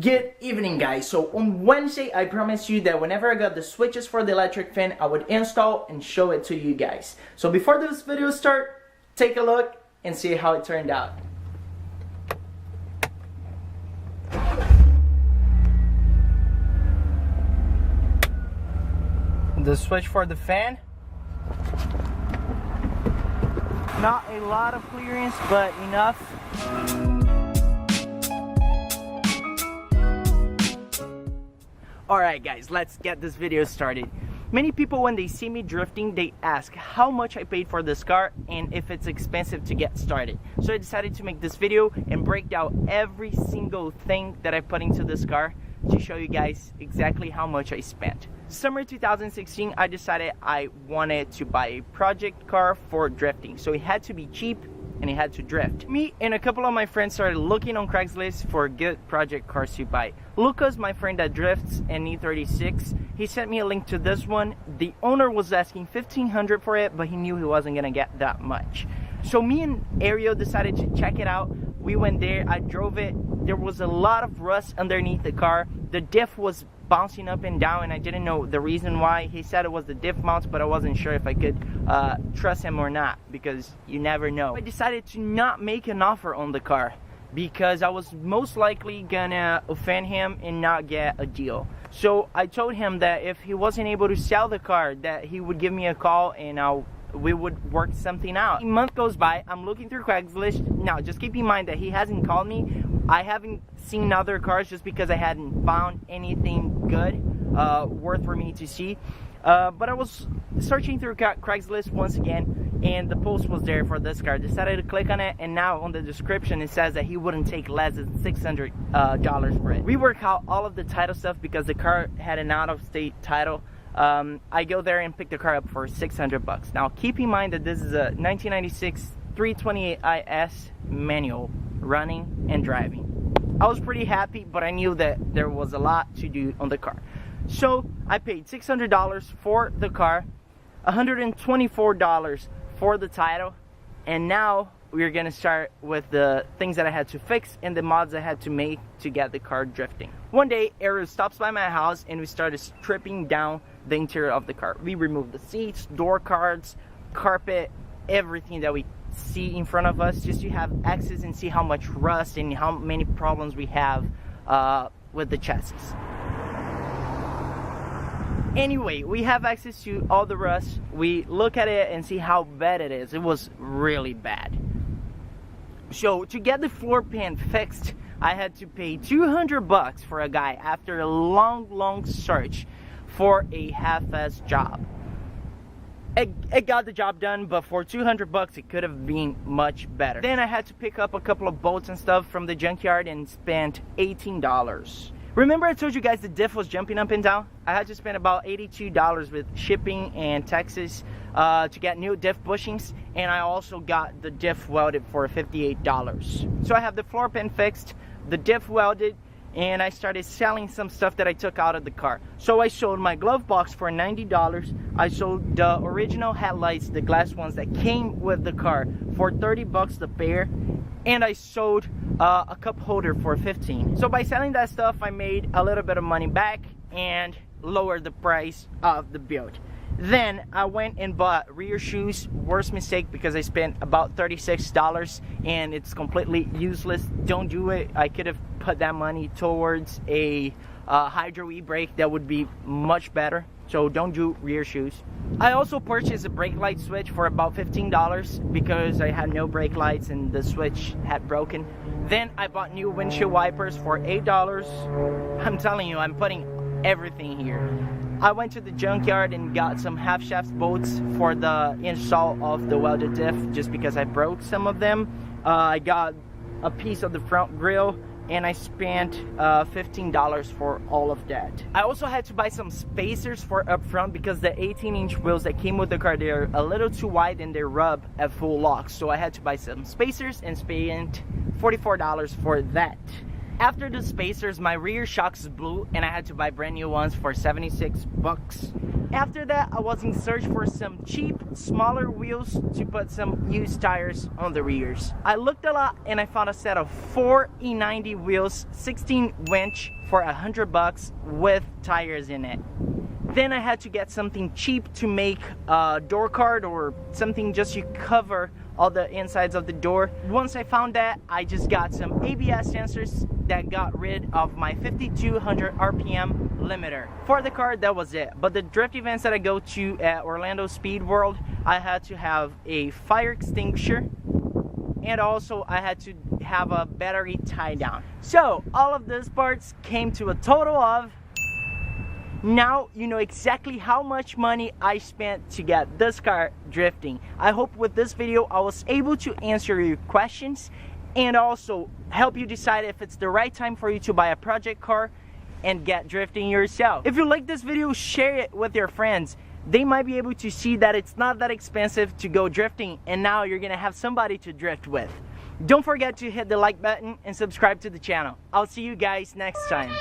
Good evening, guys. So on Wednesday I promised you that whenever I got the switches for the electric fan I would install and show it to you guys. So before this video start, take a look and see how it turned out. The switch for the fan. Not a lot of clearance, but enough. Alright guys, let's get this video started. Many people when they see me drifting, they ask how much I paid for this car and if it's expensive to get started. So I decided to make this video and break down every single thing that I put into this car to show you guys exactly how much I spent. Summer 2016, I decided I wanted to buy a project car for drifting. So it had to be cheap and it had to drift. Me and a couple of my friends started looking on Craigslist for good project cars to buy. Lucas, my friend that drifts an E36, he sent me a link to this one. The owner was asking $1,500 for it, but he knew he wasn't gonna get that much. So me and Ariel decided to check it out. We went there, I drove it. There was a lot of rust underneath the car. The diff was bouncing up and down and I didn't know the reason why. He said it was the diff mounts, but I wasn't sure if I could trust him or not, because you never know. I decided to not make an offer on the car because I was most likely gonna offend him and not get a deal. So I told him that if he wasn't able to sell the car, that he would give me a call and we would work something out. A month goes by, I'm looking through Craigslist. Now just keep in mind that he hasn't called me. I haven't seen other cars just because I hadn't found anything good worth for me to see. But I was searching through Craigslist once again and the post was there for this car. Decided to click on it, and now on the description it says that he wouldn't take less than $600 for it. We work out all of the title stuff because the car had an out-of-state title. I go there and pick the car up for $600. Now keep in mind that this is a 1996 328 IS manual, running and driving. I was pretty happy, but I knew that there was a lot to do on the car. So I paid $600 for the car, $124 for the title, and now we're gonna start with the things that I had to fix and the mods I had to make to get the car drifting. One day, Ariel stops by my house and we started stripping down the interior of the car. We removed the seats, door cards, carpet, everything that we see in front of us, just to have access and see how much rust and how many problems we have with the chassis. Anyway, we have access to all the rust. We look at it and see how bad it is. It was really bad. So to get the floor pan fixed, I had to pay $200 for a guy after a long search for a half-ass job. It got the job done, but for $200 it could have been much better. Then I had to pick up a couple of bolts and stuff from the junkyard and spent $18. Remember I told you guys the diff was jumping up and down? I had to spend about $82 with shipping and taxes to get new diff bushings, and I also got the diff welded for $58. So I have the floor pan fixed, the diff welded, and I started selling some stuff that I took out of the car. So I sold my glove box for $90. I sold the original headlights, the glass ones that came with the car, for $30 the pair. And I sold a cup holder for $15. So by selling that stuff, I made a little bit of money back and lowered the price of the build. Then I went and bought rear shoes. Worst mistake, because I spent about $36 and it's completely useless. Don't do it. I could have put that money towards a Hydro e-brake that would be much better. So don't do rear shoes. I also purchased a brake light switch for about $15 because I had no brake lights and the switch had broken. Then I bought new windshield wipers for $8. I'm telling you, I'm putting everything here. I went to the junkyard and got some half-shaft bolts for the install of the welded diff just because I broke some of them. I got a piece of the front grille and I spent $15 for all of that. I also had to buy some spacers for up front because the 18-inch wheels that came with the car, they're a little too wide and they rub at full lock. So I had to buy some spacers and spent $44 for that. After the spacers, my rear shocks blew and I had to buy brand new ones for 76 bucks. After that, I was in search for some cheap, smaller wheels to put some used tires on the rears. I looked a lot and I found a set of 4 E90 wheels, 16 winch for 100 bucks with tires in it. Then I had to get something cheap to make a door card or something just to cover all the insides of the door. Once I found that, I just got some ABS sensors that got rid of my 5200 RPM limiter. For the car, that was it. But the drift events that I go to at Orlando Speed World, I had to have a fire extinguisher and also I had to have a battery tie down. So all of those parts came to a total of, now you know exactly how much money I spent to get this car drifting. I hope with this video I was able to answer your questions and also help you decide if it's the right time for you to buy a project car and get drifting yourself. If you like this video, share it with your friends. They might be able to see that it's not that expensive to go drifting and now you're gonna have somebody to drift with. Don't forget to hit the like button and subscribe to the channel. I'll see you guys next time.